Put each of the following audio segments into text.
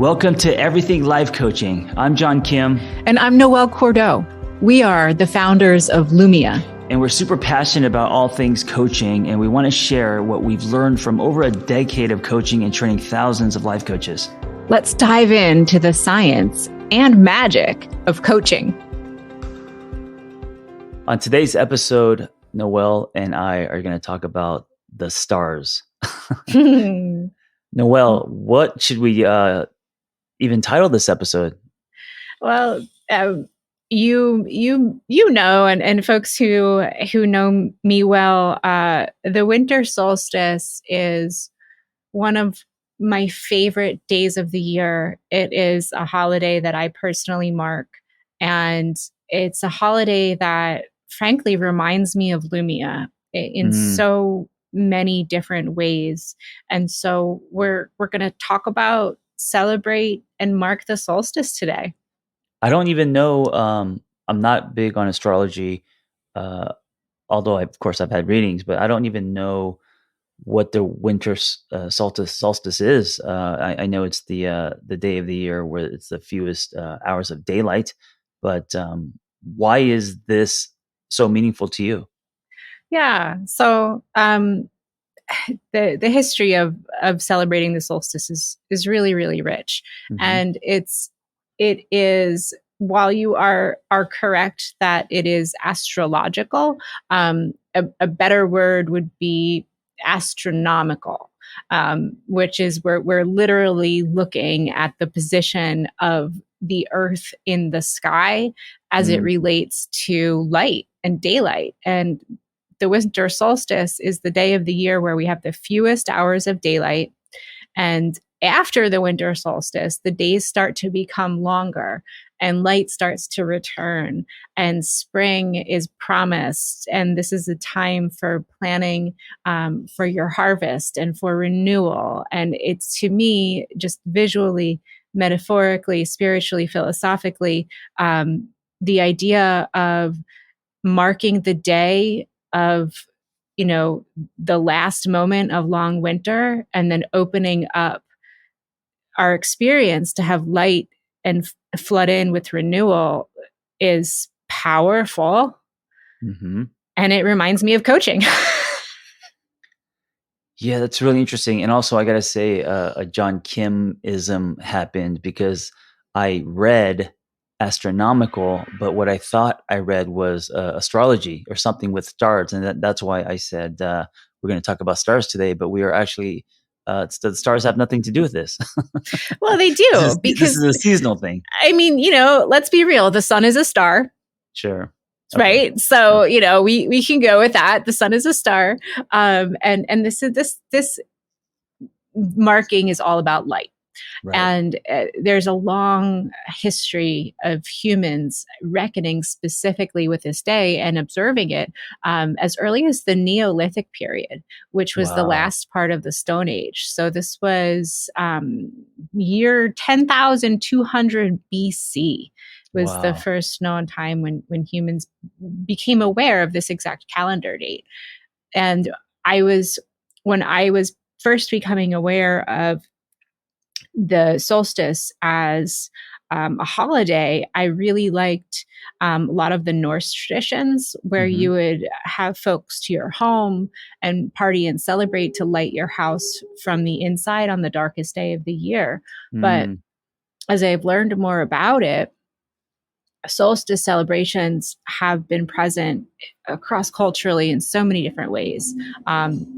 Welcome to Everything Life Coaching. I'm John Kim. And I'm Noelle Cordeaux. We are the founders of Lumia. And we're super passionate about all things coaching, and we want to share what we've learned from over a decade of coaching and training thousands of life coaches. Let's dive into the science and magic of coaching. On today's episode, Noelle and I are going to talk about the stars. Noelle, what should we even title this episode? Well, you know, and folks who know me well, the winter solstice is one of my favorite days of the year. It is a holiday that I personally mark, and it's a holiday that frankly reminds me of Lumia in so many different ways. And so we're going to talk about, celebrate, and mark the solstice today. I don't even know. I'm not big on astrology, although of course I've had readings, but I don't even know what the winter solstice is. I know it's the day of the year where it's the fewest hours of daylight. But why is this so meaningful to you? Yeah. So the history of celebrating the solstice is really, really rich. Mm-hmm. And it is, while you are correct that it is astrological, a better word would be astronomical, which is where we're literally looking at the position of the Earth in the sky as it relates to light and daylight. And the winter solstice is the day of the year where we have the fewest hours of daylight. And after the winter solstice, the days start to become longer and light starts to return and spring is promised. And this is a time for planning for your harvest and for renewal. And it's, to me, just visually, metaphorically, spiritually, philosophically, the idea of marking the day of, the last moment of long winter and then opening up our experience to have light and flood in with renewal is powerful. Mm-hmm. And it reminds me of coaching. Yeah, that's really interesting. And also, I got to say, a John Kim-ism happened because I read astronomical, but what I thought I read was astrology or something with stars. And that's why I said we're going to talk about stars today, but we are actually... the stars have nothing to do with this. Well, they do, because this is a seasonal thing. I mean, let's be real. The sun is a star. Sure. Okay. Right. So, we can go with that. The sun is a star. And this marking is all about light. Right. And there's a long history of humans reckoning specifically with this day and observing it as early as the Neolithic period, which was the last part of the Stone Age. So this was year 10,200 BC was the first known time when humans became aware of this exact calendar date. And when I was first becoming aware of the solstice as a holiday, I really liked a lot of the Norse traditions where you would have folks to your home and party and celebrate to light your house from the inside on the darkest day of the year. But as I've learned more about it, solstice celebrations have been present across culturally in so many different ways.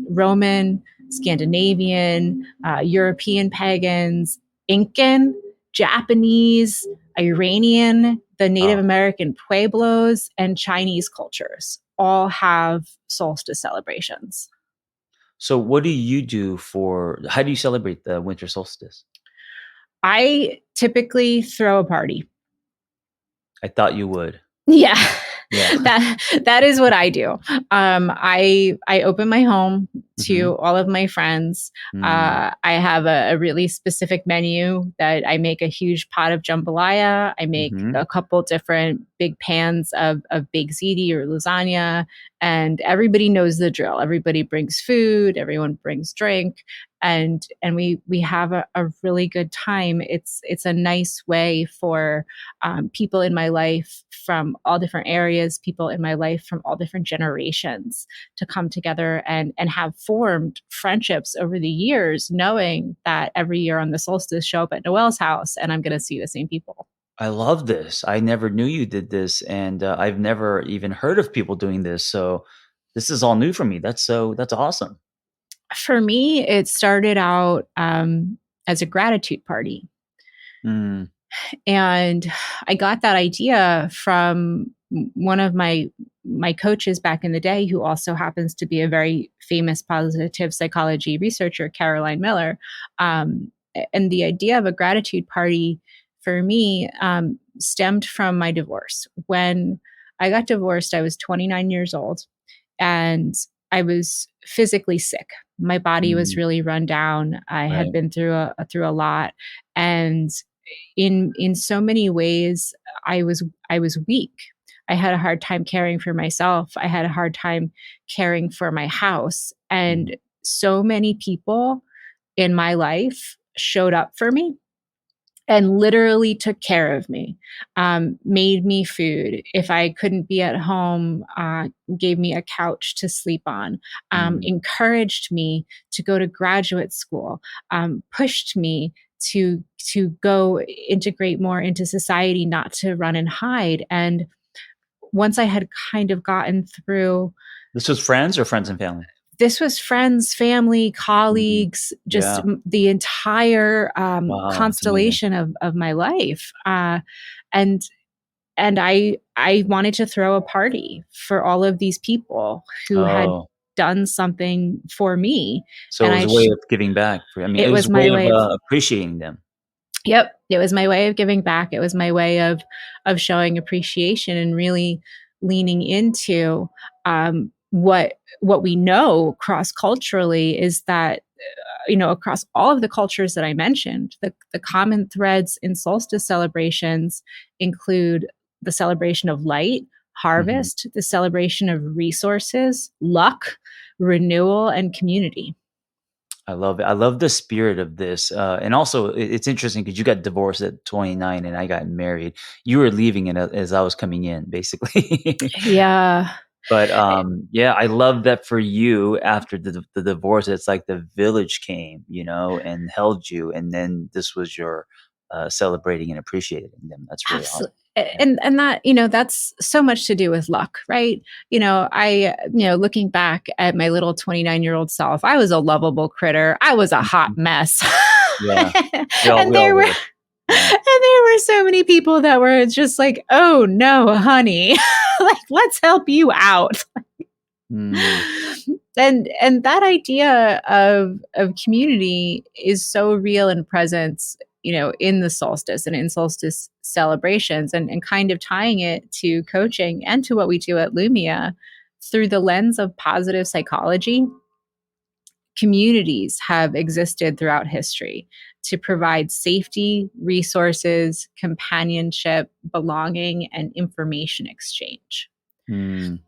Roman, Scandinavian, European pagans, Incan, Japanese, Iranian, the Native American Pueblos, and Chinese cultures all have solstice celebrations. So what do you do how do you celebrate the winter solstice? I typically throw a party. I thought you would. Yeah. That is what I do. I open my home to all of my friends. I have a really specific menu that I make a huge pot of jambalaya. I make a couple different big pans of baked ziti or lasagna, and everybody knows the drill. Everybody brings food. Everyone brings drink. and we have a really good time. It's a nice way for people in my life from all different areas, people in my life from all different generations, to come together and have formed friendships over the years, knowing that every year on the solstice, show up at Noelle's house and I'm going to see the same people. I love this. I never knew you did this, and I've never even heard of people doing this. So this is all new for me. That's awesome. For me, it started out as a gratitude party. Mm, And I got that idea from one of my coaches back in the day, who also happens to be a very famous positive psychology researcher, Caroline Miller. And the idea of a gratitude party for me stemmed from my divorce. When I got divorced, I was 29 years old, and I was physically sick. My body was mm, really run down. I had right. been through a lot, and in so many ways, I was weak. I had a hard time caring for myself. I had a hard time caring for my house, Mm, and so many people in my life showed up for me and literally took care of me, made me food. If I couldn't be at home, gave me a couch to sleep on, mm. encouraged me to go to graduate school, pushed me to go integrate more into society, not to run and hide. And once I had kind of gotten through, This was friends or friends and family? this was friends, family, Mm, colleagues, just yeah. the entire Wow, it's amazing. constellation of my life. And I wanted to throw a party for all of these people who had Oh, done something for me, so and it was a way of giving back. It it was was a way my of way of appreciating them. Yep, it was my way of giving back. It was my way of showing appreciation and really leaning into what we know cross culturally is that across all of the cultures that I mentioned, the common threads in solstice celebrations include the celebration of light, Mhm. harvest, the celebration of resources, luck, renewal, and community. I love it. I love the spirit of this, and also it's interesting because you got divorced at 29 and I got married. You were leaving it as I was coming in, basically. Yeah. But, yeah, I love that for you after the divorce, it's like the village came, and held you, and then this was your, celebrating and appreciating them. That's really awesome. Absolutely. Yeah. And that, that's so much to do with luck, right? Looking back at my little 29-year-old self, I was a lovable critter. I was a hot Mhm. mess. Yeah. and We all there were were. Yeah. and there were so many people that were just like, "Oh no, honey. Like, let's help you out." Mm. And that idea of community is so real and present, in the solstice and in solstice celebrations, and kind of tying it to coaching and to what we do at Lumia through the lens of positive psychology. Communities have existed throughout history to provide safety, resources, companionship, belonging, and information exchange. Mm.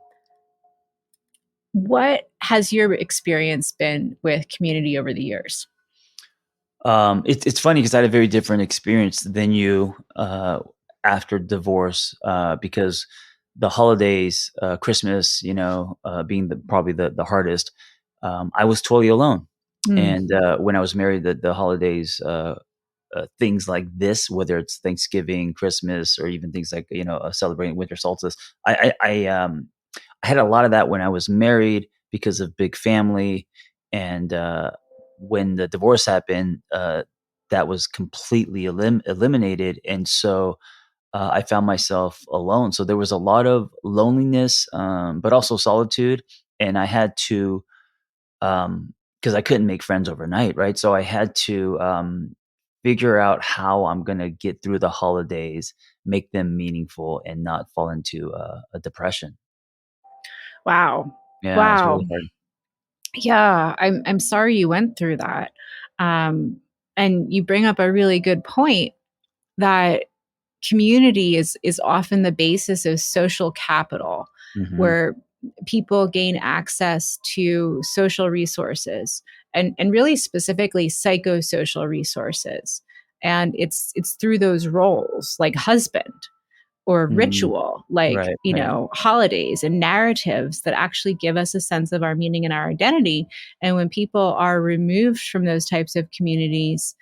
What has your experience been with community over the years? It's funny because I had a very different experience than you, after divorce, because the holidays, Christmas, being probably the hardest, I was totally alone. Mm. And, when I was married, the holidays, things like this, whether it's Thanksgiving, Christmas, or even things like, celebrating winter solstice, I had a lot of that when I was married because of big family, and, when the divorce happened, that was completely eliminated, and so, I found myself alone. So there was a lot of loneliness, but also solitude, and I had to, because I couldn't make friends overnight, right? So I had to, figure out how I'm gonna get through the holidays, make them meaningful, and not fall into, a depression. Wow. Yeah, it's Wow. really hard. Yeah, I'm sorry you went through that. Um, and you bring up a really good point that community is often the basis of social capital, Mhm. where people gain access to social resources and really specifically psychosocial resources. And it's through those roles like husband or Mm, ritual, like, right, right. holidays and narratives that actually give us a sense of our meaning and our identity. And when people are removed from those types of communities,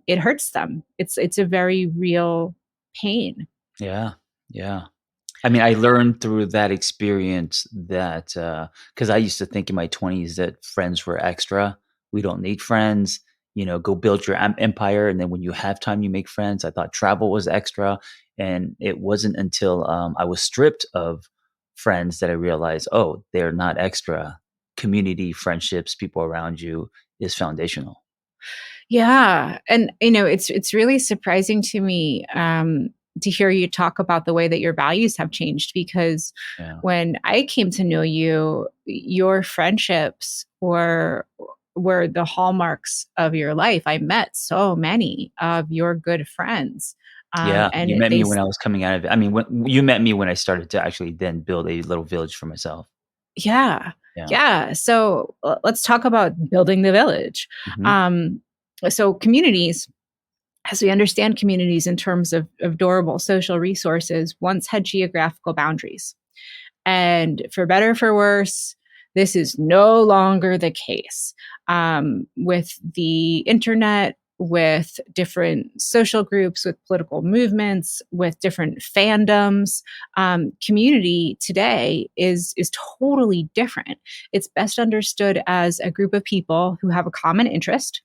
it hurts them. It's a very real pain. Yeah, yeah. I mean, I learned through that experience that, because I used to think in my 20s that friends were extra. We don't need friends, go build your empire, and then when you have time, you make friends. I thought travel was extra, and it wasn't until, I was stripped of friends that I realized, "Oh, they're not extra." Community, friendships, people around you is foundational. Yeah, and it's really surprising to me to hear you talk about the way that your values have changed, because Yeah. when I came to know you, your friendships were the hallmarks of your life. I met so many of your good friends, Yeah, and you met they me when I was coming out of it. I mean, when you met me when I started to actually then build a little village for myself. yeah, Yeah. yeah. So let's talk about building the village. Mhm. Um, so communities, as we understand communities in terms of durable social resources, once had geographical boundaries. And for better or for worse, this is no longer the case. With the internet, with different social groups, with political movements, with different fandoms, community today is totally different. It's best understood as a group of people who have a common interest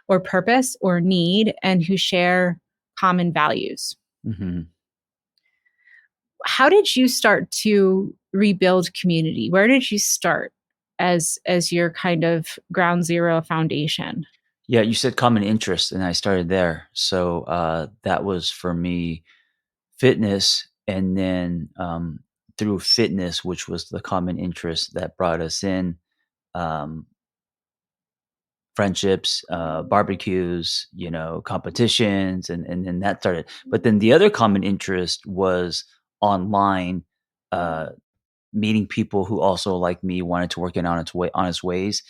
or purpose or need and who share common values. Mhm. How did you start to rebuild community? Where did you start as your kind of ground zero foundation? Yeah, you said common interest, and I started there. So, that was for me fitness, and then, through fitness, which was the common interest that brought us in, um, friendships, barbecues, competitions, and then that started. But then the other common interest was online, uh meeting people who also, like me, wanted to work in honest ways,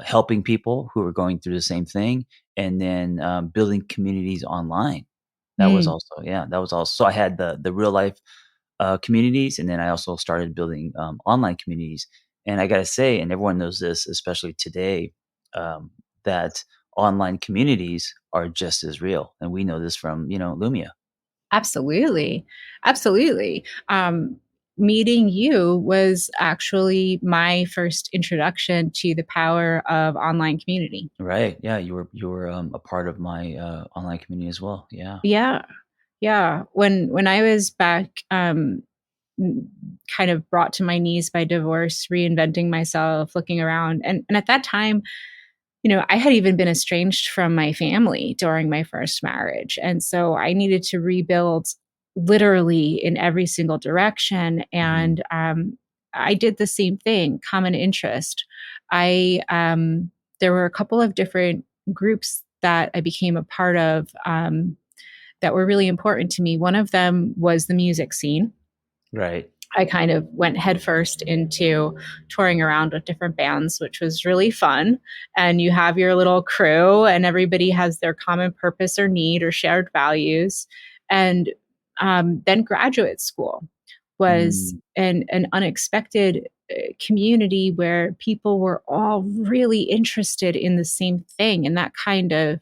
helping people who were going through the same thing, and then, building communities online. That was Mm, also yeah, that was also so I had the real life, communities, and then I also started building, online communities, and I gotta say, and everyone knows this, especially today, that online communities are just as real, and we know this from, Lumia. absolutely. Absolutely. Meeting you was actually my first introduction to the power of online community. Right, yeah, you were, a part of my, online community as well, yeah. Yeah. Yeah. When I was back, kind of brought to my knees by divorce, reinventing myself, looking around. And at that time, I had even been estranged from my family during my first marriage. And so I needed to rebuild literally in every single direction. Mhm. And I did the same thing, common interest. There were a couple of different groups that I became a part of that were really important to me. One of them was the music scene. Right. I kind of went headfirst into touring around with different bands, which was really fun. And you have your little crew, and everybody has their common purpose or need or shared values. And then graduate school was Mm, an unexpected community where people were all really interested in the same thing, and that kind of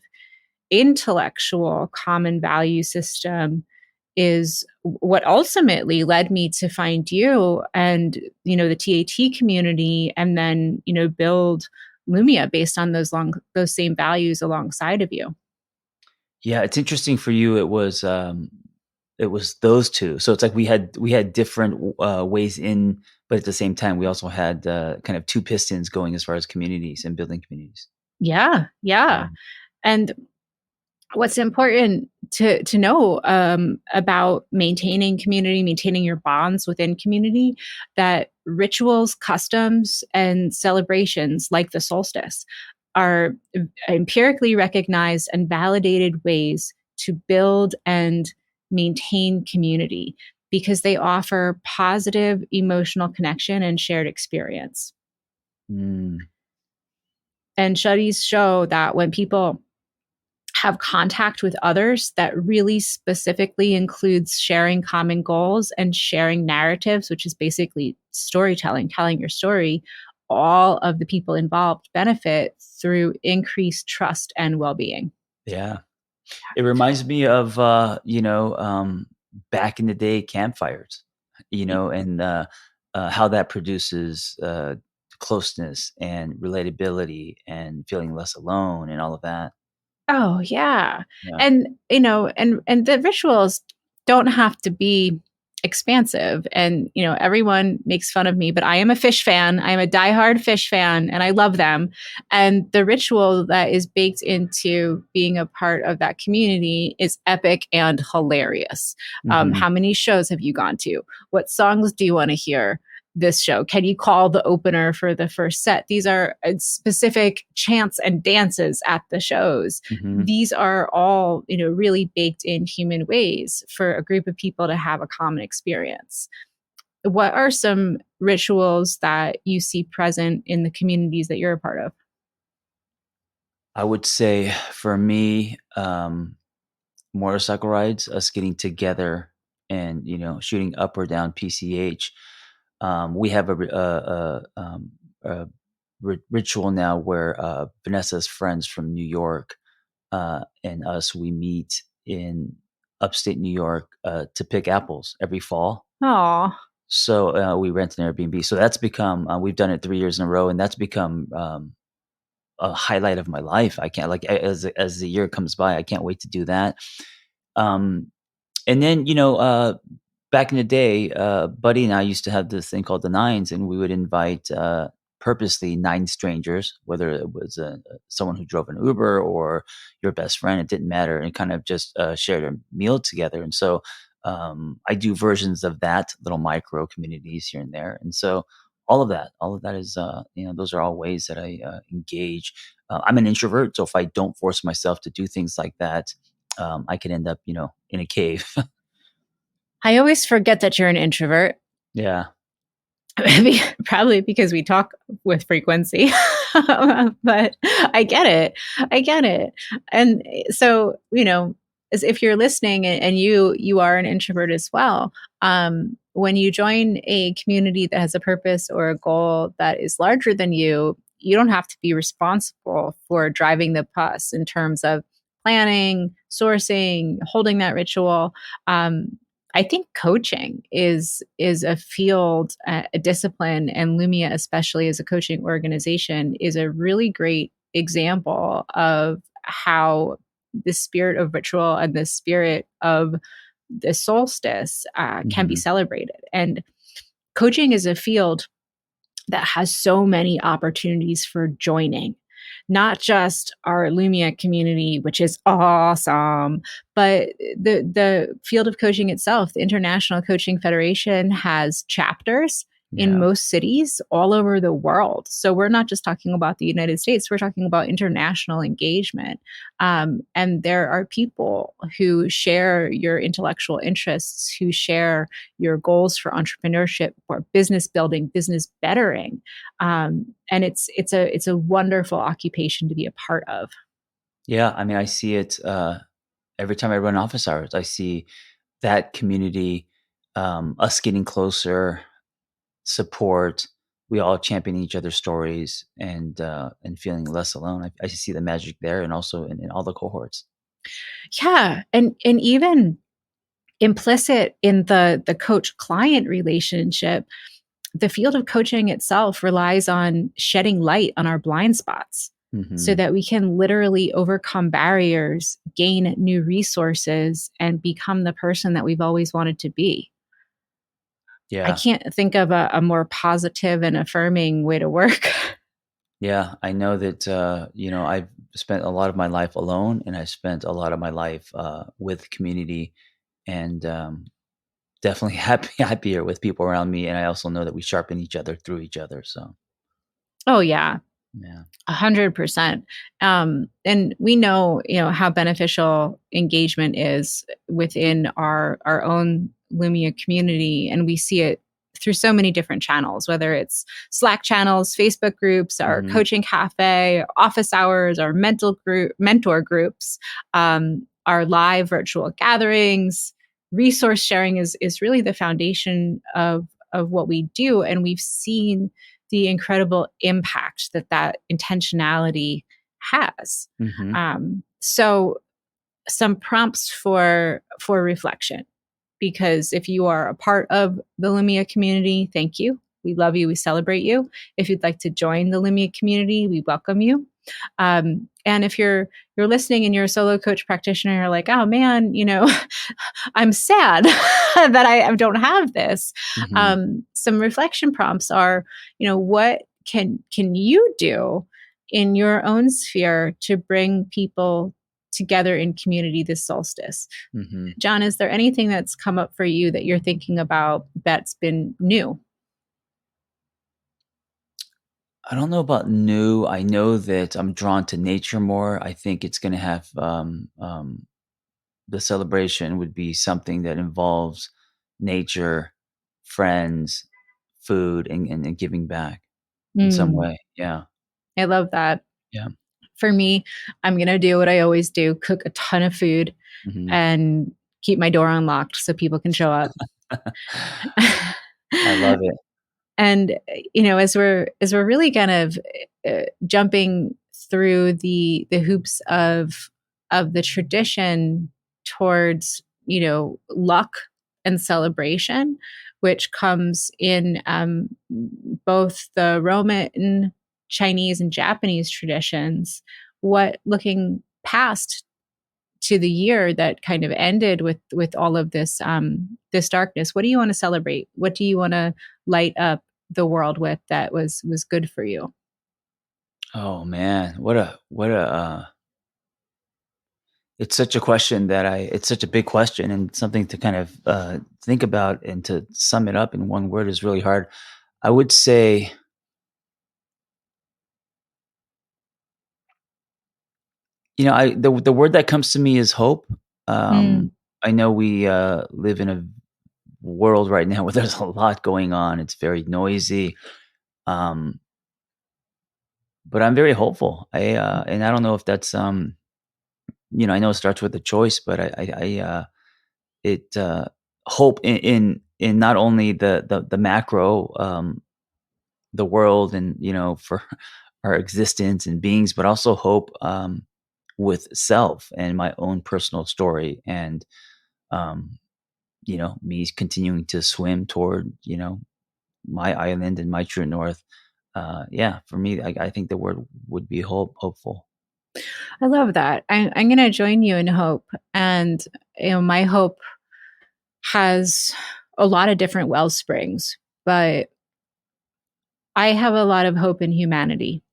intellectual common value system is what ultimately led me to find you and the TAT community, and then build Lumia based on those same values alongside of you. yeah, it's interesting for you, it was those 2, so it's like we had different, ways in, but at the same time, we also had, kind of 2 pistons going as far as communities and building communities. Yeah, yeah. Yeah. And what's important to know about maintaining community, maintaining your bonds within community, that rituals, customs, and celebrations like the solstice are empirically recognized and validated ways to build and maintain community because they offer positive emotional connection and shared experience. Mm, And studies show that when people have contact with others, that really specifically includes sharing common goals and sharing narratives, which is basically storytelling, telling your story, all of the people involved benefit through increased trust and well-being. Yeah. It reminds me of, back in the day campfires, and, how that produces, closeness and relatability and feeling less alone and all of that. Oh, yeah. Yeah. And, and the rituals don't have to be expansive. And, everyone makes fun of me, but I am a fish fan. I am a diehard fish fan and I love them. And the ritual that is baked into being a part of that community is epic and hilarious. Mhm. How many shows have you gone to? What songs do you want to hear? This show? Can you call the opener for the first set? These are specific chants and dances at the shows. Mhm. These are all, really baked in human ways for a group of people to have a common experience. What are some rituals that you see present in the communities that you're a part of? I would say for me, motorcycle rides, us getting together and, shooting up or down PCH. We have a ritual now where, Vanessa's friends from New York, and us, we meet in upstate New York, to pick apples every fall. Oh, So, we rent an Airbnb. So that's become, we've done it 3 years in a row, and that's become, a highlight of my life. I can't, like, as the year comes by, I can't wait to do that. Um, and then, back in the day, Buddy and I used to have this thing called the Nines, and we would invite, purposely 9 strangers, whether it was, someone who drove an Uber or your best friend, it didn't matter, and kind of just, shared a meal together. And so, I do versions of that, little micro communities here and there. And so all of that is, those are all ways that I, engage. I'm an introvert, so if I don't force myself to do things like that, I could end up, in a cave. I always forget that you're an introvert. Yeah. Probably because we talk with frequency. But I get it. I get it. And so, as if you're listening and you are an introvert as well, when you join a community that has a purpose or a goal that is larger than you don't have to be responsible for driving the bus in terms of planning, sourcing, holding that ritual. I think coaching is a field, a discipline, and Lumia, especially as a coaching organization, is a really great example of how the spirit of ritual and the spirit of the solstice can be Mhm. celebrated. And coaching is a field that has so many opportunities for joining, not just our Lumia community, which is awesome, but the field of coaching itself. The International Coaching Federation has chapters in Yeah. most cities all over the world. So we're not just talking about the United States, we're talking about international engagement. And there are people who share your intellectual interests, who share your goals for entrepreneurship or business building, business bettering. And it's a wonderful occupation to be a part of. Yeah, I mean, I see it, every time I run office hours. I see that community, us getting closer, support, we all championing each other's stories and feeling less alone. I see the magic there and also in all the cohorts. Yeah, and even implicit in the coach client relationship, the field of coaching itself relies on shedding light on our blind spots so Mhm. that we can literally overcome barriers, gain new resources, and become the person that we've always wanted to be. I Yeah. can't think of a more positive and affirming way to work. Yeah, I know that, I've spent a lot of my life alone, and I spent a lot of my life, with community, and, definitely happier with people around me, and I also know that we sharpen each other through each other, so, Oh, yeah. yeah. 100%. And we know, how beneficial engagement is within our own Lumia community, and we see it through so many different channels, whether it's Slack channels, Facebook groups, our Mhm. coaching cafe, office hours, our mentor groups, our live virtual gatherings. Resource sharing is really the foundation of what we do, and we've seen the incredible impact that intentionality has. Mhm. So some prompts for reflection, because if you are a part of the Lumia community, thank you. We love you. We celebrate you. If you'd like to join the Lumia community, we welcome you. And if you're listening and you're a solo coach practitioner, you're like, oh man, I'm sad that I don't have this. Mhm. Some reflection prompts are, what can you do in your own sphere to bring people together in community this solstice? Mhm. John, is there anything that's come up for you that you're thinking about that's been new? I don't know about new. I know that I'm drawn to nature more. I think it's gonna have, the celebration would be something that involves nature, friends, food, and giving back in some Mm, way. Yeah. I love that. Yeah. For me, I'm going to do what I always do, cook a ton of food Mhm. and keep my door unlocked so people can show up. I love it. And as we're really kind of jumping through the hoops of the tradition towards luck and celebration, which comes in both the Roman, Chinese, and Japanese traditions. What looking past to the year that kind of ended with all of this darkness, what do you want to celebrate? What do you want to light up the world with that was good for you? Oh, man. It's such a question that I it's such a big question and something to kind of, think about, and to sum it up in one word is really hard. I would say, the word that comes to me is hope. Mm, I know we, live in a world right now where there's a lot going on. It's very noisy, um, but I'm very hopeful. And I don't know if that's, I know it starts with a choice, but it, hope in not only the macro, the world, and, for our existence and beings, but also hope, with self and my own personal story, and, um, me continuing to swim toward, my island and my true north. Yeah, for me, I think the word would be hopeful. I love that. I'm going to join you in hope, and my hope has a lot of different well springs, but I have a lot of hope in humanity.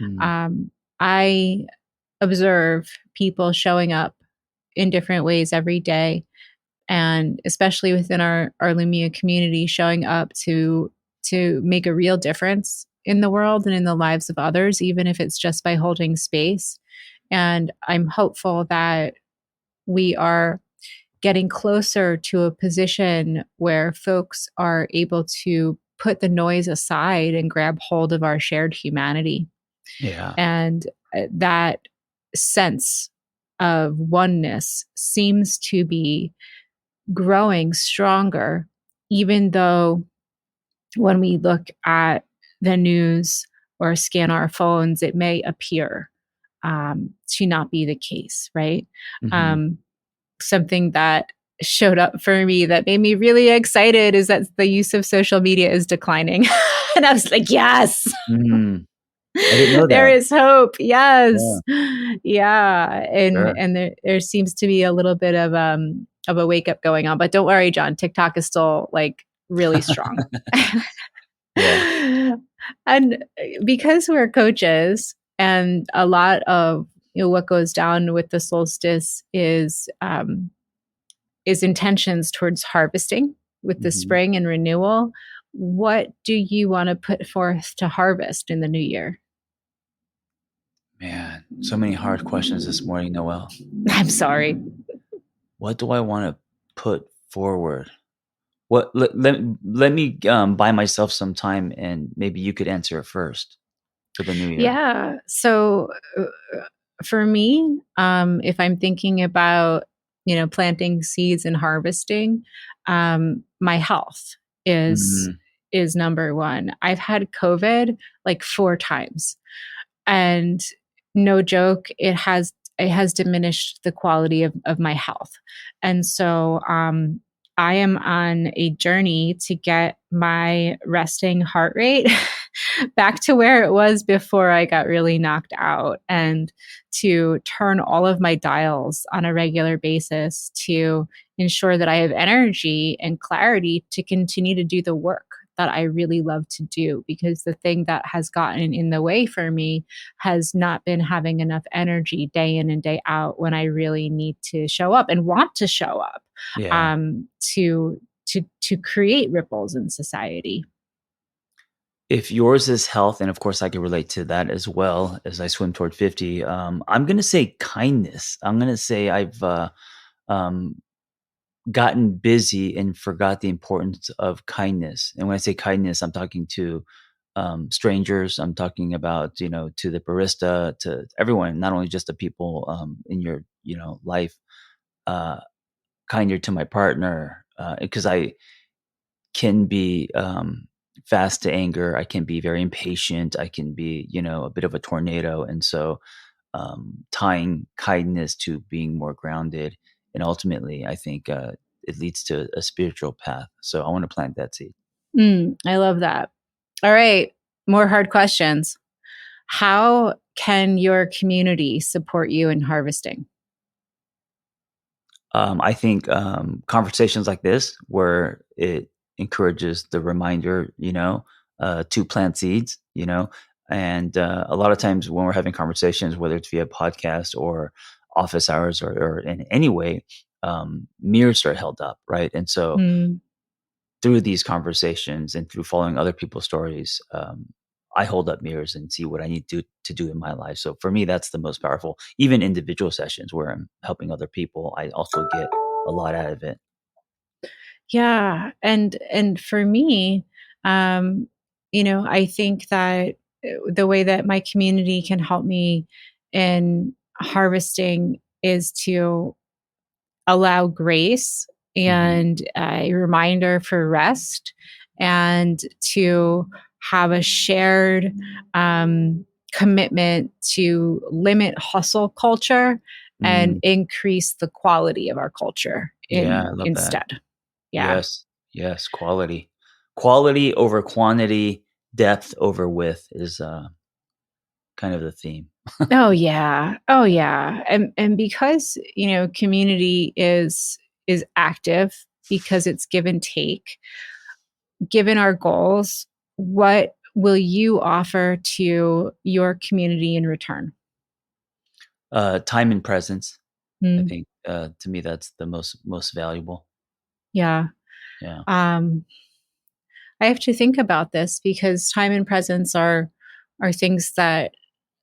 Mm, I observe people showing up in different ways every day, and especially within our Lumia community, showing up to make a real difference in the world and in the lives of others, even if it's just by holding space. And I'm hopeful that we are getting closer to a position where folks are able to put the noise aside and grab hold of our shared humanity. yeah. And that sense of oneness seems to be growing stronger, even though when we look at the news or scan our phones, it may appear to not be the case, right? Mhm. Um, Something that showed up for me that made me really excited is that the use of social media is declining. And I was like, yes, Mm. I didn't know there that. is hope. Yeah, Yes. Yeah. And sure. and there seems to be a little bit of a wake up going on. But don't worry, John, TikTok is still like really strong. Yeah. And because we're coaches, and a lot of what goes down with the solstice is intentions towards harvesting with the Mhm. spring and renewal. What do you want to put forth to harvest in the new year? Man, so many hard questions this morning, Noelle. I'm sorry. What do I wanna put forward? What let me, buy myself some time, and maybe you could answer it first for the new year. Yeah. So for me, if I'm thinking about, planting seeds and harvesting, my health is Mhm. is number one. I've had COVID like 4 times, and no joke, it has diminished the quality of my health. And so I am on a journey to get my resting heart rate back to where it was before I got really knocked out, and to turn all of my dials on a regular basis to ensure that I have energy and clarity to continue to do the work that I really love to do. Because the thing that has gotten in the way for me has not been having enough energy day in and day out when I really need to show up and want to show up, Yeah. um, to to create ripples in society. If yours is health, and of course I can relate to that as well as I swim toward 50, I'm gonna say kindness. I'm gonna say I've, um, gotten busy and forgot the importance of kindness. And when I say kindness, I'm talking to, strangers. I'm talking about, to the barista, to everyone, not only just the people, in your, life, uh, kinder to my partner, because I can be, fast to anger. I can be very impatient. I can be, a bit of a tornado. And so, tying kindness to being more grounded, and ultimately, I think, it leads to a spiritual path. So I want to plant that seed. I love that. All right, more hard questions. How can your community support you in harvesting? I think, conversations like this, where it encourages the reminder, to plant seeds, and a lot of times when we're having conversations, whether it's via podcast or office hours, or in any way, mirrors are held up, right? And so Mm, through these conversations and through following other people's stories, I hold up mirrors and see what I need to do in my life. So for me, that's the most powerful. Even individual sessions where I'm helping other people, I also get a lot out of it. yeah, and for me, um, I think that the way that my community can help me in harvesting is to allow grace Mhm. and a reminder for rest, and to have a shared commitment to limit hustle culture and Mm, increase the quality of our culture yeah, in I love that. instead. Yeah. Yes, yes, quality. Quality over quantity, depth over width is, kind of the theme. Oh yeah. Oh yeah. And because, community is active because it's give and take. Given our goals, what will you offer to your community in return? Time and presence, I Mm, think, to me, that's the most valuable. yeah. Yeah, Um, I have to think about this because time and presence are things that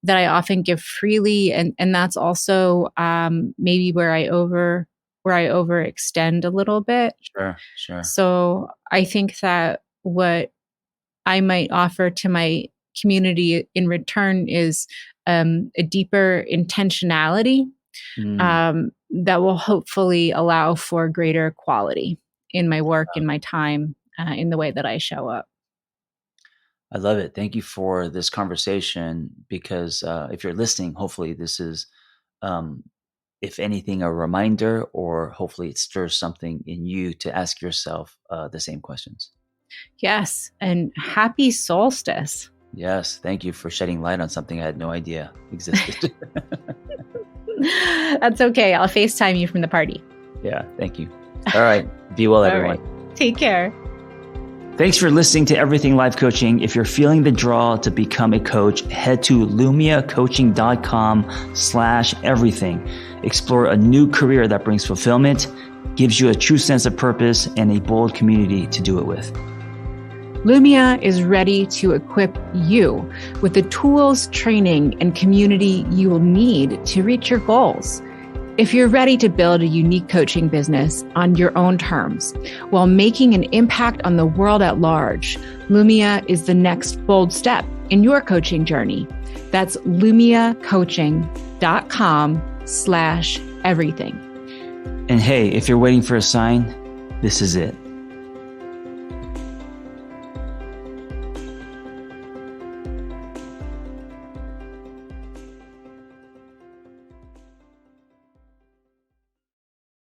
I often give freely, and that's also maybe where I overextend a little bit. sure, sure. So I think that what I might offer to my community in return is a deeper intentionality Mm. that will hopefully allow for greater quality in my work, in my time, in the way that I show up. I love it. Thank you for this conversation because, if you're listening, hopefully this is, um, if anything, a reminder, or hopefully it stirs something in you to ask yourself, the same questions. Yes, and happy solstice. Yes. Thank you for shedding light on something I had no idea existed. That's okay. I'll FaceTime you from the party. Yeah. Thank you. All right. Be well, All everyone. right. Take care. Thanks for listening to Everything Life Coaching. If you're feeling the draw to become a coach, head to lumiacoaching.com/everything. Explore a new career that brings fulfillment, gives you a true sense of purpose, and a bold community to do it with. Lumia is ready to equip you with the tools, training, and community you will need to reach your goals. If you're ready to build a unique coaching business on your own terms while making an impact on the world at large, Lumia is the next bold step in your coaching journey. That's lumiacoaching.com/everything. And hey, if you're waiting for a sign, this is it.